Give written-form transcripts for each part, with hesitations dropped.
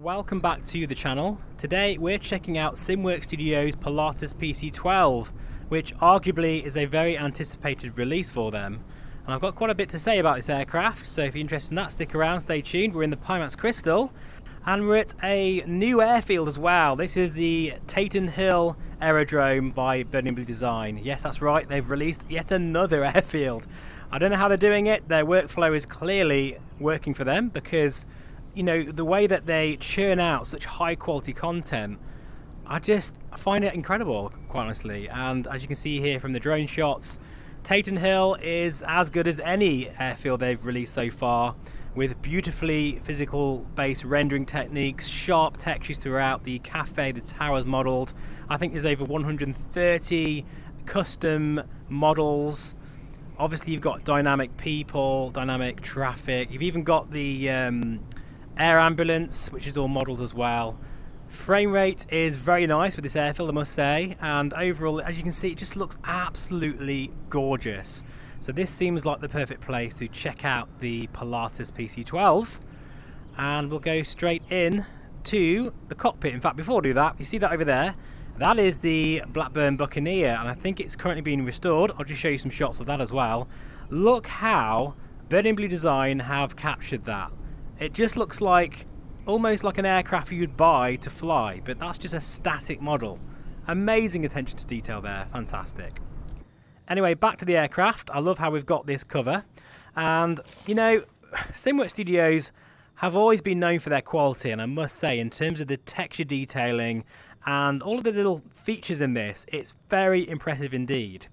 Welcome back to the channel. Today we're checking out SimWorks Studios' Pilatus PC12, which arguably is a very anticipated release for them. And I've got quite a bit to say about this aircraft, so if you're interested in that, stick around, stay tuned. We're in the Pimax Crystal, and we're at a new airfield as well. This is the Tatenhill Aerodrome by Burning Blue Design. Yes, that's right, they've released yet another airfield. I don't know how they're doing it. Their workflow is clearly working for them because, you know, the way that they churn out such high quality content, I just find it incredible, quite honestly. And as you can see here from the drone shots, Tatenhill is as good as any airfield they've released so far, with beautifully physical based rendering techniques, sharp textures throughout the cafe, the towers modelled. I think there's over 130 custom models. Obviously you've got dynamic people, dynamic traffic, you've even got the air ambulance, which is all modelled as well. Frame rate is very nice with this airfield, I must say, and overall, as you can see, it just looks absolutely gorgeous. So this seems like the perfect place to check out the Pilatus PC12, and we'll go straight in to the cockpit. In fact, before I do that, you see that over there? That is the Blackburn Buccaneer, and I think it's currently being restored. I'll just show you some shots of that as well. Look how Burning Blue Design have captured that. It just looks like almost like an aircraft you'd buy to fly, but that's just a static model. Amazing attention to detail there, fantastic. Anyway, back to the aircraft. I love how we've got this cover, and you know, SimWorks Studios have always been known for their quality, and I must say, in terms of the texture detailing and all of the little features in this, it's very impressive indeed.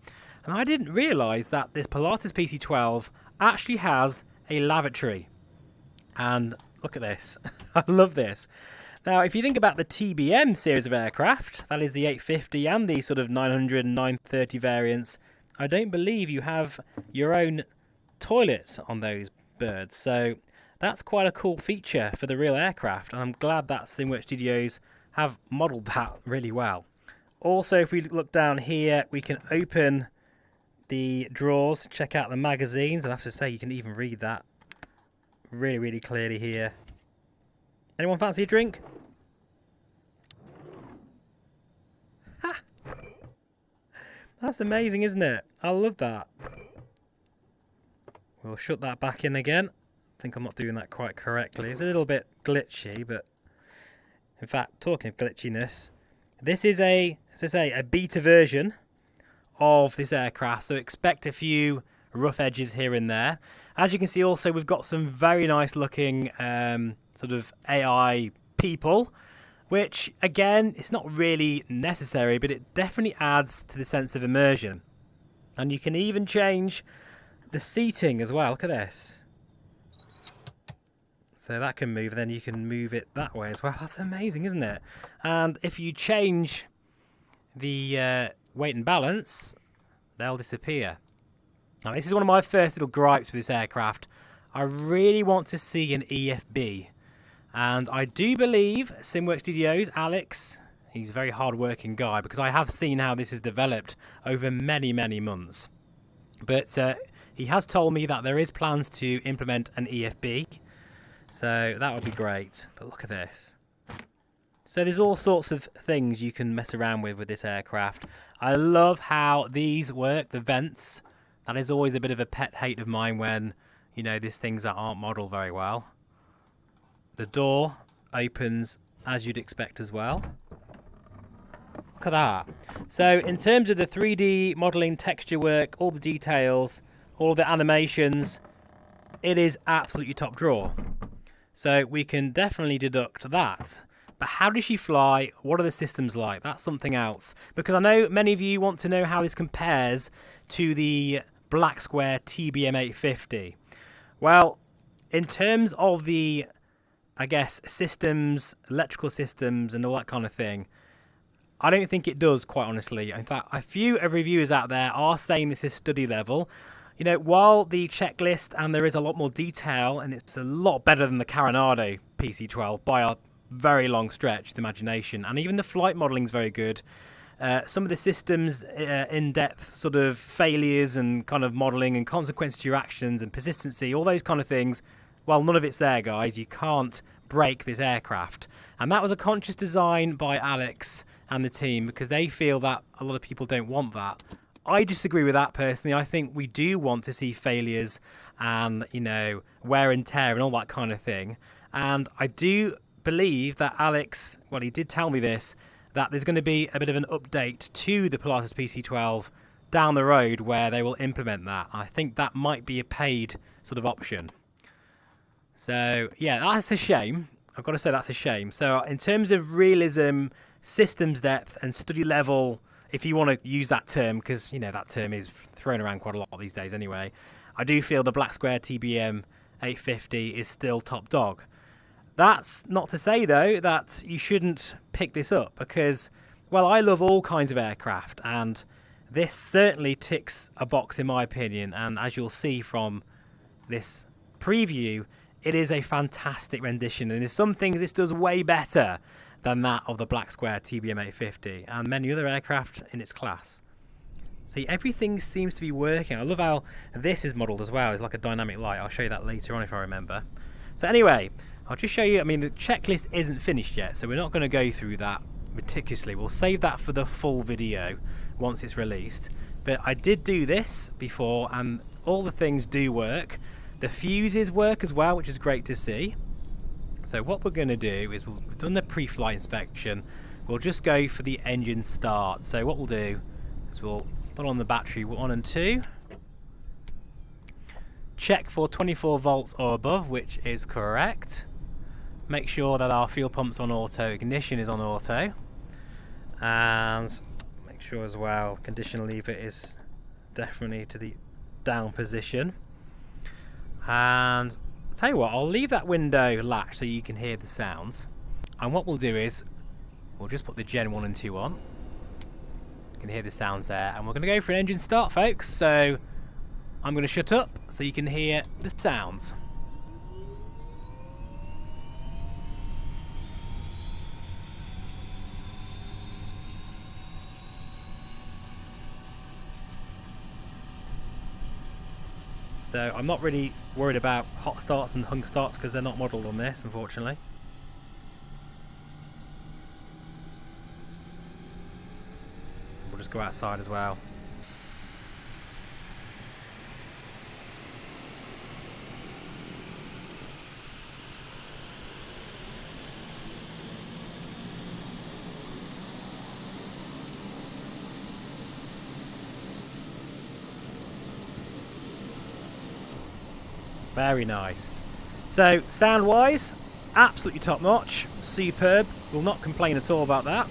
And I didn't realise that this Pilatus PC12 actually has a lavatory. And look at this. I love this. Now, if you think about the TBM series of aircraft, that is the 850 and the sort of 900 and 930 variants, I don't believe you have your own toilet on those birds. So that's quite a cool feature for the real aircraft, and I'm glad that SimWorks Studios have modelled that really well. Also, if we look down here, we can open the drawers, check out the magazines, and I have to say you can even read that really clearly here. Anyone fancy a drink? Ha! That's amazing, isn't it? I love that. We'll shut that back in again. I think I'm not doing that quite correctly. It's a little bit glitchy, but in fact, talking of glitchiness, this is a, as I say, a beta version of this aircraft, so expect a few rough edges here and there. As you can see, also we've got some very nice looking sort of AI people, which again, it's not really necessary, but it definitely adds to the sense of immersion. And you can even change the seating as well. Look at this. So that can move, and then you can move it that way as well. That's amazing, isn't it? And if you change the weight and balance, they'll disappear. Now, this is one of my first little gripes with this aircraft. I really want to see an EFB. And I do believe SimWorks Studios, Alex, he's a very hard-working guy, because I have seen how this has developed over many months. But he has told me that there is plans to implement an EFB. So that would be great. But look at this. So there's all sorts of things you can mess around with this aircraft. I love how these work, the vents. That is always a bit of a pet hate of mine when, you know, there's things that aren't modelled very well. The door opens as you'd expect as well. Look at that. So in terms of the 3D modelling, texture work, all the details, all the animations, it is absolutely top drawer. So we can definitely deduct that. But how does she fly? What are the systems like? That's something else. Because I know many of you want to know how this compares to the Black Square TBM 850. Well, in terms of the, I guess, systems, electrical systems and all that kind of thing, I don't think it does, quite honestly. In fact, a few reviewers out there are saying this is study level. You know, while the checklist and there is a lot more detail, and it's a lot better than the Coronado PC12 by a very long stretch, the imagination, and even the flight modelling is very good. Some of the systems in-depth sort of failures and kind of modelling and consequences to your actions and persistency, all those kind of things, well, none of it's there, guys. You can't break this aircraft. And that was a conscious design by Alex and the team, because they feel that a lot of people don't want that. I disagree with that personally. I think we do want to see failures and, you know, wear and tear and all that kind of thing. And I do believe that Alex, well, he did tell me this, that there's going to be a bit of an update to the Pilatus PC12 down the road where they will implement that. I think that might be a paid sort of option. So, yeah, that's a shame. I've got to say that's a shame. So, in terms of realism, systems depth, and study level, if you want to use that term, because, you know, that term is thrown around quite a lot these days anyway, I do feel the Black Square TBM 850 is still top dog. That's not to say, though, that you shouldn't pick this up, because, well, I love all kinds of aircraft, and this certainly ticks a box in my opinion, and as you'll see from this preview, it is a fantastic rendition, and there's some things this does way better than that of the Black Square TBM 850 and many other aircraft in its class. See, everything seems to be working. I love how this is modelled as well. It's like a dynamic light. I'll show you that later on if I remember. So anyway, I'll just show you, I mean, the checklist isn't finished yet, so we're not going to go through that meticulously. We'll save that for the full video once it's released. But I did do this before, and all the things do work. The fuses work as well, which is great to see. So what we're going to do is we've done the pre-flight inspection. We'll just go for the engine start. So what we'll do is we'll put on the battery 1 and 2. Check for 24 volts or above, which is correct. Make sure that our fuel pump's on auto, ignition is on auto. And make sure as well condition lever is definitely to the down position. And I'll tell you what, I'll leave that window latched so you can hear the sounds. And what we'll do is we'll just put the Gen 1 and 2 on. You can hear the sounds there. And we're going to go for an engine start, folks. So I'm going to shut up so you can hear the sounds. So I'm not really worried about hot starts and hung starts because they're not modelled on this, unfortunately. We'll just go outside as well. Very nice. So, sound-wise, absolutely top-notch, superb. Will not complain at all about that.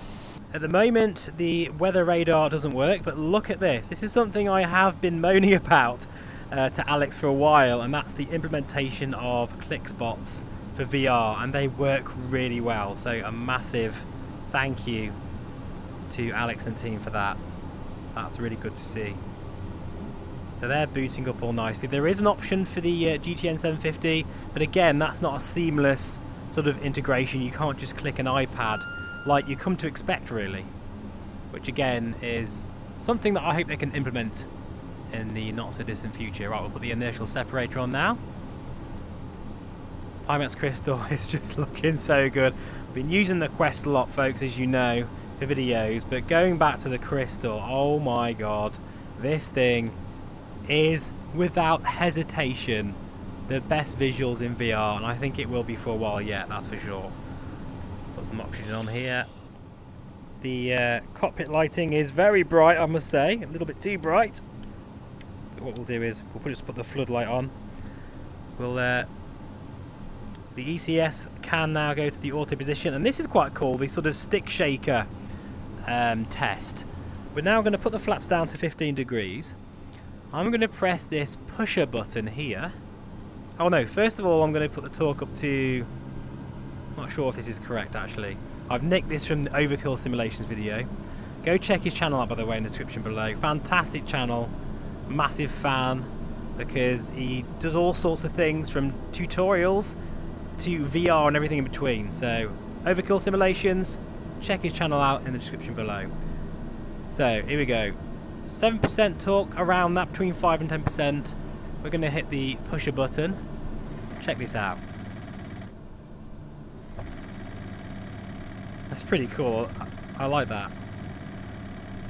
At the moment, the weather radar doesn't work, but look at this. This is something I have been moaning about to Alex for a while, and that's the implementation of click spots for VR, and they work really well. So, a massive thank you to Alex and team for that. That's really good to see. So they're booting up all nicely. There is an option for the GTN 750, but again, that's not a seamless sort of integration. You can't just click an iPad like you come to expect, really. Which again is something that I hope they can implement in the not so distant future. Right, we'll put the inertial separator on now. Pimax crystal is just looking so good. I've been using the Quest a lot, folks, as you know, for videos, but going back to the crystal, oh my god, this thing is without hesitation the best visuals in VR, and I think it will be for a while yet, that's for sure. Put some oxygen on here. The cockpit lighting is very bright, I must say, a little bit too bright. But what we'll do is we'll just put the floodlight on. We'll the ECS can now go to the auto position, and this is quite cool, the sort of stick shaker test. We're now going to put the flaps down to 15 degrees. I'm going to press this pusher button here. Oh no, first of all I'm going to put the torque up to... I'm not sure if this is correct actually. I've nicked this from the Overkill Simulations video. Go check his channel out, by the way, in the description below. Fantastic channel, massive fan, because he does all sorts of things from tutorials to VR and everything in between. So Overkill Simulations, check his channel out in the description below. So here we go. 7% torque, around that, between 5 and 10%. We're going to hit the pusher button. Check this out. That's pretty cool. I like that.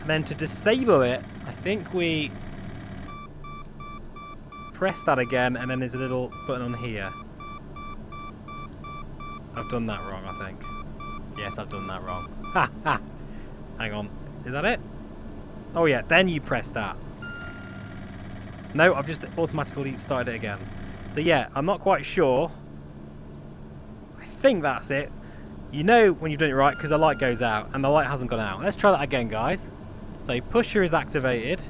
And then to disable it, I think we press that again, and then there's a little button on here. I've done that wrong, I think. Yes, I've done that wrong. Ha ha! Hang on. Is that it? Oh yeah, then you press that. No, I've just automatically started it again. So yeah, I'm not quite sure. I think that's it. You know when you've done it right because the light goes out and the light hasn't gone out. Let's try that again, guys. So pusher is activated.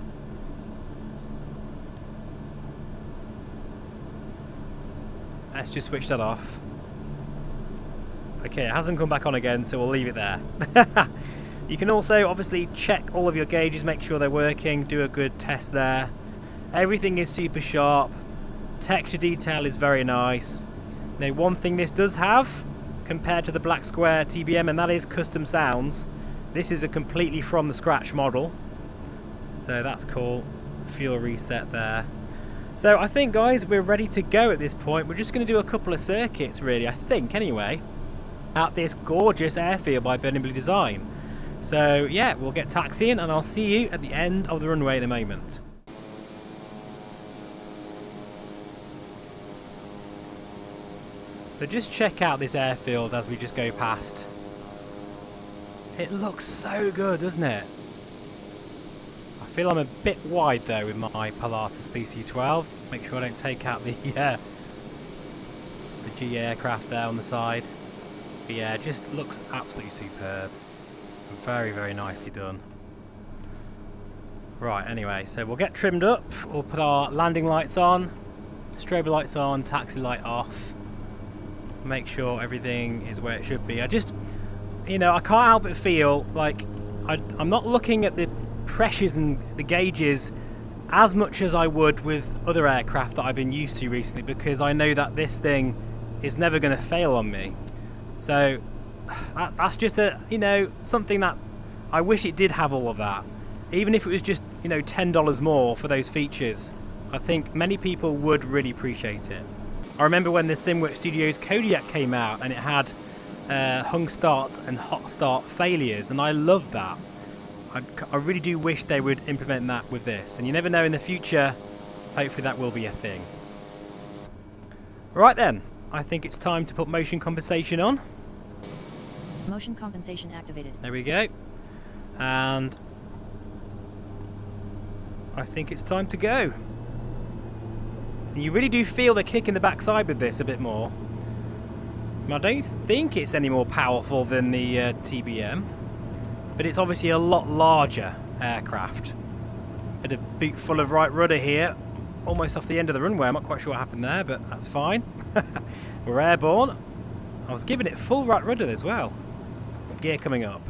Let's just switch that off. Okay, it hasn't come back on again, so we'll leave it there. You can also obviously check all of your gauges, make sure they're working, do a good test there. Everything is super sharp. Texture detail is very nice. Now, one thing this does have compared to the Black Square TBM, and that is custom sounds. This is a completely from the scratch model, so that's cool. Fuel reset there. So I think, guys, we're ready to go at this point. We're just going to do a couple of circuits, really, I think, anyway, at this gorgeous airfield by Burning Blue Design. So yeah, we'll get taxiing and I'll see you at the end of the runway in a moment. So just check out this airfield as we just go past. It looks so good, doesn't it? I feel I'm a bit wide though with my Pilatus PC12. Make sure I don't take out the G aircraft there on the side. But yeah, it just looks absolutely superb. Very, very nicely done. Right, anyway, so we'll get trimmed up. We'll put our landing lights on, strobe lights on, taxi light off. Make sure everything is where it should be. I just, you know, I can't help but feel like I'm not looking at the pressures and the gauges as much as I would with other aircraft that I've been used to recently, because I know that this thing is never going to fail on me. So that's just something that I wish it did have all of that. Even if it was just, you know, $10 more for those features, I think many people would really appreciate it. I remember when the SimWorks Studios Kodiak came out and it had hung start and hot start failures, and I loved that. I really do wish they would implement that with this, and you never know, in the future, hopefully that will be a thing. Right then, I think it's time to put motion compensation on. Motion compensation activated. There we go. And I think it's time to go. And you really do feel the kick in the backside with this a bit more. I don't think it's any more powerful than the TBM, but it's obviously a lot larger aircraft. Bit of boot full of right rudder here, almost off the end of the runway. I'm not quite sure what happened there, but that's fine. We're airborne. I was giving it full right rudder as well. Gear coming up.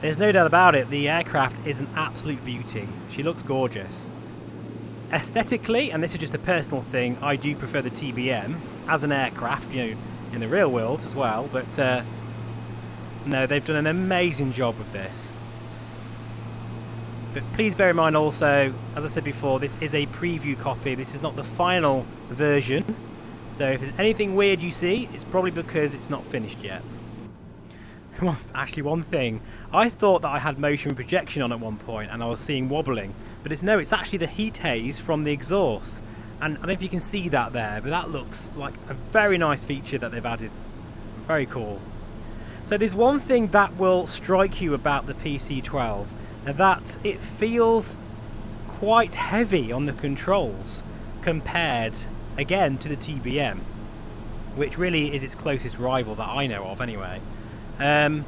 There's no doubt about it, the aircraft is an absolute beauty. She looks gorgeous. Aesthetically, and this is just a personal thing, I do prefer the TBM as an aircraft, you know, in the real world as well, but no, they've done an amazing job with this. But please bear in mind also, as I said before, this is a preview copy. This is not the final version. So if there's anything weird you see, it's probably because it's not finished yet. Well, actually, one thing. I thought that I had motion projection on at one point and I was seeing wobbling. But it's actually the heat haze from the exhaust. And I don't know if you can see that there, but that looks like a very nice feature that they've added. Very cool. So there's one thing that will strike you about the PC-12. That it feels quite heavy on the controls compared, again, to the TBM, which really is its closest rival that I know of anyway. And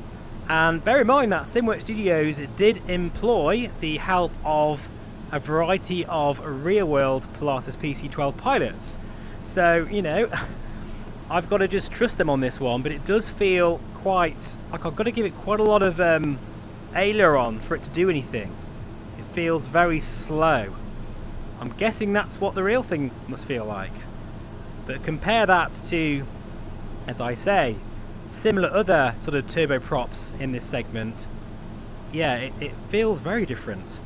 bear in mind that SimWorks Studios did employ the help of a variety of real-world Pilatus PC-12 pilots. So, you know, I've got to just trust them on this one, but it does feel quite, like I've got to give it quite a lot of aileron for it to do anything. It feels very slow. I'm guessing that's what the real thing must feel like. But compare that to, as I say, similar other sort of turboprops in this segment. Yeah, it feels very different.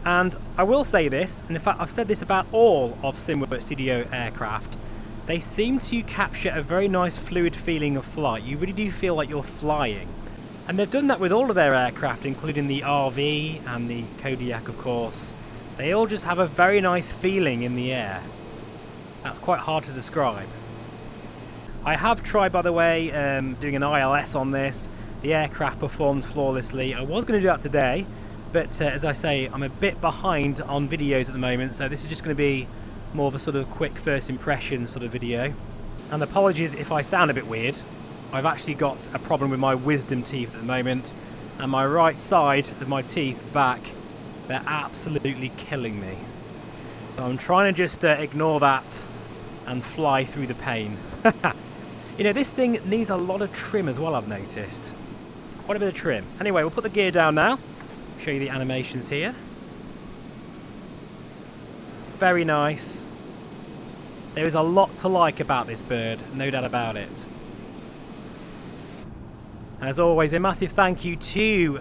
And I will say this, and in fact I've said this about all of SimWorks Studio aircraft, they seem to capture a very nice fluid feeling of flight. You really do feel like you're flying. And they've done that with all of their aircraft, including the RV and the Kodiak, of course. They all just have a very nice feeling in the air. That's quite hard to describe. I have tried, by the way, doing an ILS on this. The aircraft performed flawlessly. I was going to do that today, but as I say, I'm a bit behind on videos at the moment, so this is just going to be more of a sort of quick first impression sort of video. And apologies if I sound a bit weird. I've actually got a problem with my wisdom teeth at the moment, and my right side of my teeth back, they're absolutely killing me. So I'm trying to just ignore that and fly through the pain. You know, this thing needs a lot of trim as well, I've noticed. Quite a bit of trim. Anyway, we'll put the gear down now. Show you the animations here. Very nice. There is a lot to like about this bird, no doubt about it. And as always, a massive thank you to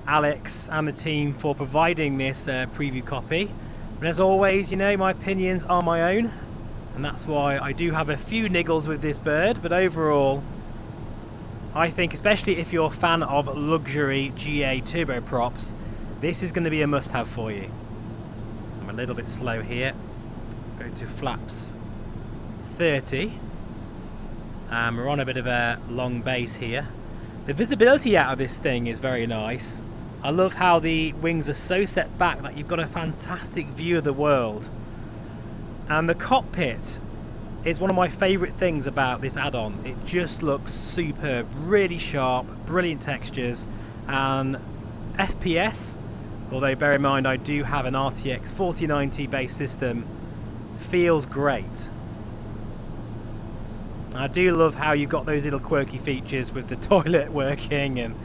Alex and the team for providing this preview copy. And as always, you know, my opinions are my own, and that's why I do have a few niggles with this bird, but overall I think, especially if you're a fan of luxury GA turboprops, this is going to be a must-have for you. I'm a little bit slow here. Go to flaps 30. We're on a bit of a long base here. The visibility out of this thing is very nice. I love how the wings are so set back that you've got a fantastic view of the world. And the cockpit is one of my favourite things about this add-on. It just looks superb, really sharp, brilliant textures, and FPS, although bear in mind I do have an RTX 4090 base system, feels great. I do love how you've got those little quirky features with the toilet working and,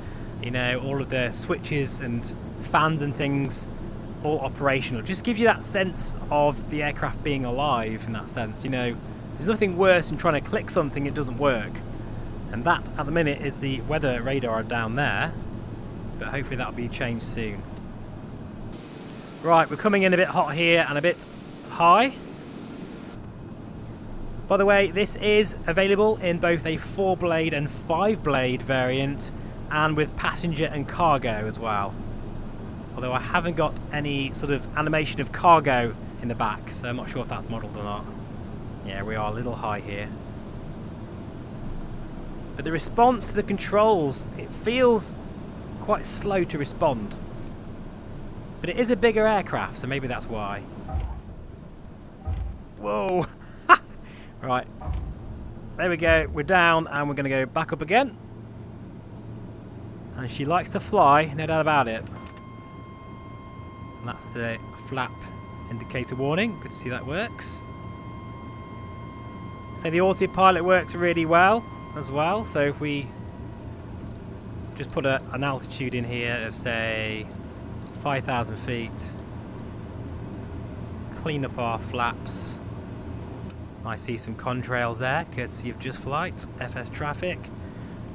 you know, all of the switches and fans and things all operational. Just gives you that sense of the aircraft being alive in that sense. You know, there's nothing worse than trying to click something it doesn't work. And that at the minute is the weather radar down there, but hopefully that'll be changed soon. Right, we're coming in a bit hot here and a bit high. By the way, this is available in both a 4-blade and 5-blade variant, and with passenger and cargo as well. Although I haven't got any sort of animation of cargo in the back, so I'm not sure if that's modelled or not. Yeah, we are a little high here. But the response to the controls, it feels quite slow to respond. But it is a bigger aircraft, so maybe that's why. Whoa! Right, there we go, we're down and we're going to go back up again. And she likes to fly, no doubt about it. And that's the flap indicator warning, good to see that works. So the autopilot works really well as well, so if we just put an altitude in here of say 5,000 feet, clean up our flaps. I see some contrails there, courtesy of Just Flight, FS traffic.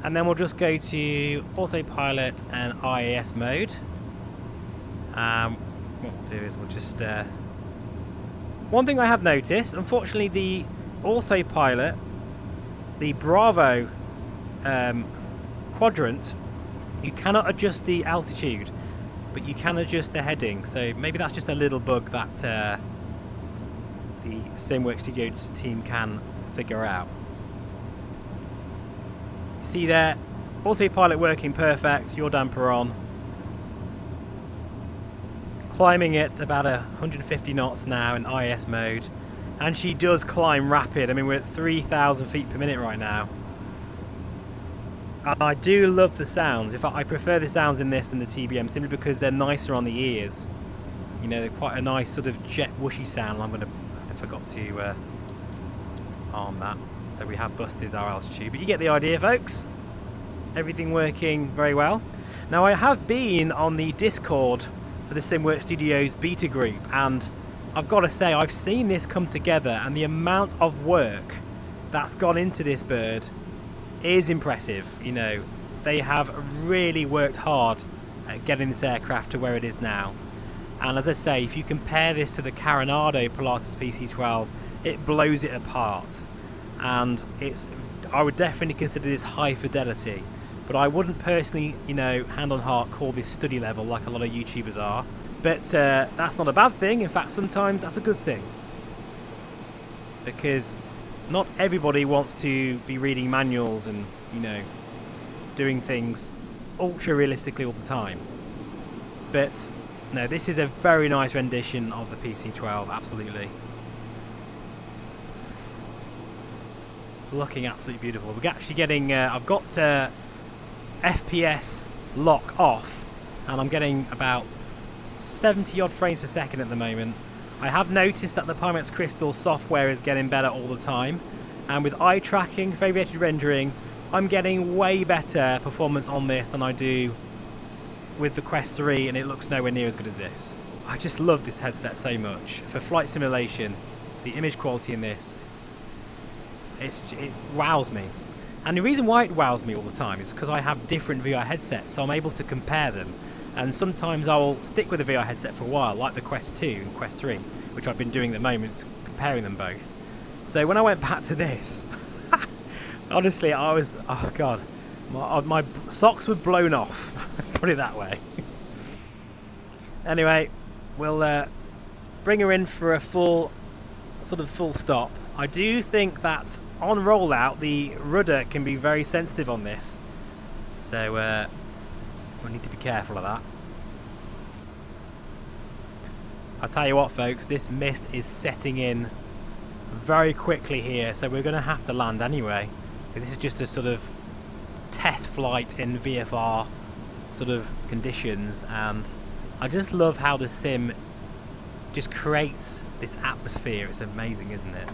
And then we'll just go to autopilot and IAS mode. What we'll do is we'll just... One thing I have noticed, unfortunately the autopilot, the Bravo quadrant, you cannot adjust the altitude, but you can adjust the heading. So maybe that's just a little bug that the SimWorks Studios team can figure out. You see there, autopilot working perfect, yaw damper on. Climbing at about 150 knots now in IS mode. And she does climb rapid. I mean, we're at 3,000 feet per minute right now. And I do love the sounds. In fact, I prefer the sounds in this than the TBM simply because they're nicer on the ears. You know, they're quite a nice sort of jet whooshy sound. I forgot to arm that. So we have busted our altitude. But you get the idea, folks. Everything working very well. Now, I have been on the Discord for the SimWorks Studios beta group, and I've got to say, I've seen this come together, and the amount of work that's gone into this bird is impressive. You know, they have really worked hard at getting this aircraft to where it is now. And as I say, if you compare this to the Coronado Pilatus PC12, it blows it apart. And I would definitely consider this high fidelity, but I wouldn't personally, you know, hand on heart, call this study level like a lot of YouTubers are. But that's not a bad thing. In fact, sometimes that's a good thing, because not everybody wants to be reading manuals and, you know, doing things ultra realistically all the time. But no, this is a very nice rendition of the PC12, absolutely. Looking absolutely beautiful. We're actually getting, I've got FPS lock off, and I'm getting about 70 odd frames per second at the moment. I have noticed that the Pimax Crystal software is getting better all the time, and with eye tracking, favorited rendering, I'm getting way better performance on this than I do with the Quest 3, and it looks nowhere near as good as this. I just love this headset so much. For flight simulation, the image quality in this, it wows me. And the reason why it wows me all the time is because I have different VR headsets, so I'm able to compare them. And sometimes I will stick with the VR headset for a while, like the Quest 2 and Quest 3, which I've been doing at the moment, comparing them both. So when I went back to this, honestly, I was, oh god, my socks were blown off, put it that way. Anyway, we'll bring her in for a full stop. I do think that on rollout the rudder can be very sensitive on this, so we need to be careful of that. I'll tell you what folks, this mist is setting in very quickly here, so we're going to have to land anyway. This is just a sort of test flight in VFR sort of conditions, and I just love how the sim just creates this atmosphere. It's amazing, isn't it?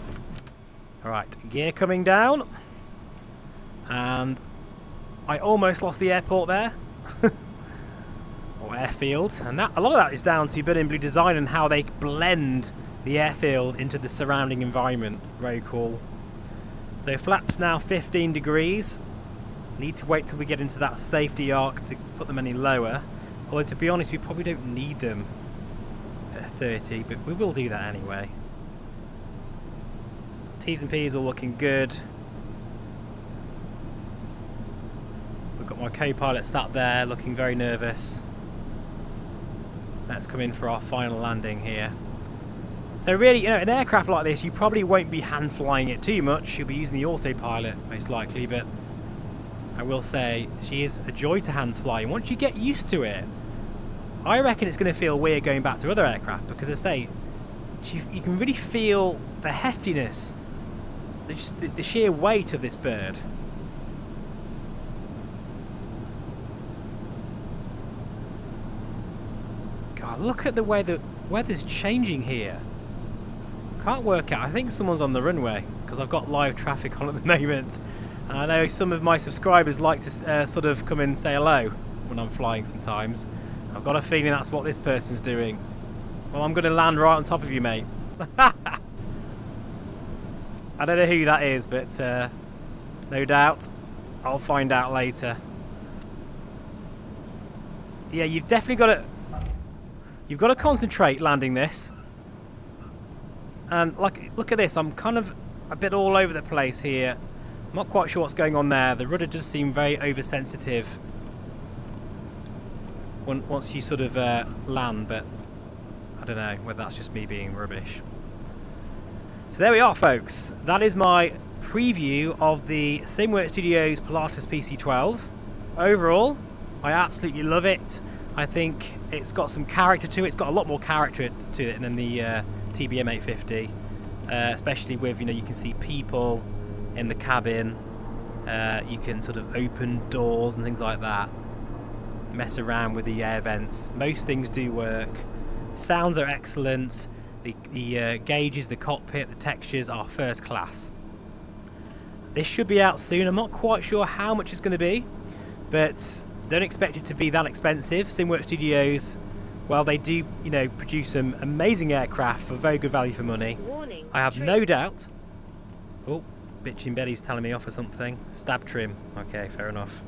Alright, gear coming down, and I almost lost the airport there. Or airfield, and that, a lot of that is down to Burning Blue Design and how they blend the airfield into the surrounding environment. Very cool. So flaps now 15 degrees. Need to wait till we get into that safety arc to put them any lower. Although to be honest, we probably don't need them at 30, but we will do that anyway. T's and P's all looking good. We've got my co-pilot sat there looking very nervous. Let's come in for our final landing here. So really, you know, an aircraft like this, you probably won't be hand flying it too much. You'll be using the autopilot most likely, but I will say she is a joy to hand fly. And once you get used to it, I reckon it's going to feel weird going back to other aircraft, because I say, you can really feel the heftiness, the sheer weight of this bird. God, look at the way the weather's changing here. Can't work out. I think someone's on the runway, because I've got live traffic on at the moment. And I know some of my subscribers like to sort of come and say hello when I'm flying sometimes. I've got a feeling that's what this person's doing. Well, I'm going to land right on top of you, mate. I don't know who that is, but no doubt I'll find out later. Yeah, you've definitely got to concentrate landing this. And look at this, I'm kind of a bit all over the place here. I'm not quite sure what's going on there. The rudder does seem very oversensitive once you sort of land, but I don't know whether that's just me being rubbish. So there we are, folks. That is my preview of the SimWorks Studios Pilatus PC12. Overall, I absolutely love it. I think it's got some character to it. It's got a lot more character to it than the TBM 850, especially with, you know, you can see people in the cabin. You can sort of open doors and things like that. Mess around with the air vents. Most things do work. Sounds are excellent. The gauges, the cockpit, the textures are first class. This should be out soon. I'm not quite sure how much it's going to be, but don't expect it to be that expensive. SimWorks Studios, well, they do, you know, produce some amazing aircraft for very good value for money. Warning, I have no doubt. Oh, bitching Betty's telling me off or something. Stab trim. Okay, fair enough.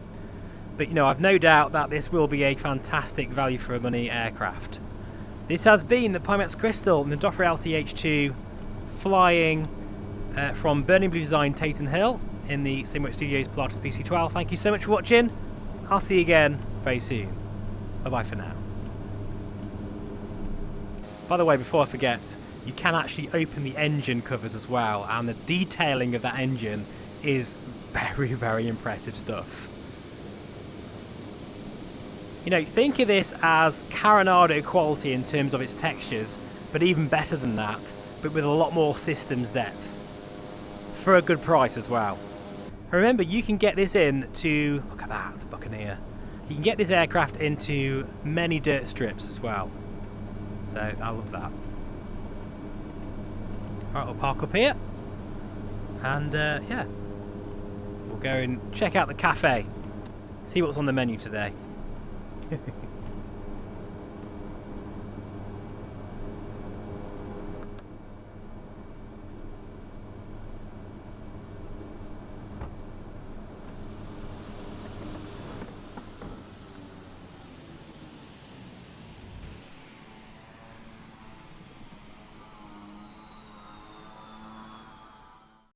But, you know, I've no doubt that this will be a fantastic value for money aircraft. This has been the Pimax Crystal and the Doffer LTH2 flying from Burning Blue Design Tatenhill in the SimWorks Studios Pilatus PC12. Thank you so much for watching. I'll see you again very soon. Bye-bye for now. By the way, before I forget, you can actually open the engine covers as well, and the detailing of that engine is very, very impressive stuff. You know, think of this as Caronado quality in terms of its textures, but even better than that, but with a lot more systems depth. For a good price as well. Remember, you can get this into, look at that, it's a Buccaneer. You can get this aircraft into many dirt strips as well. So, I love that. Alright, we'll park up here. And, yeah. We'll go and check out the cafe. See what's on the menu today.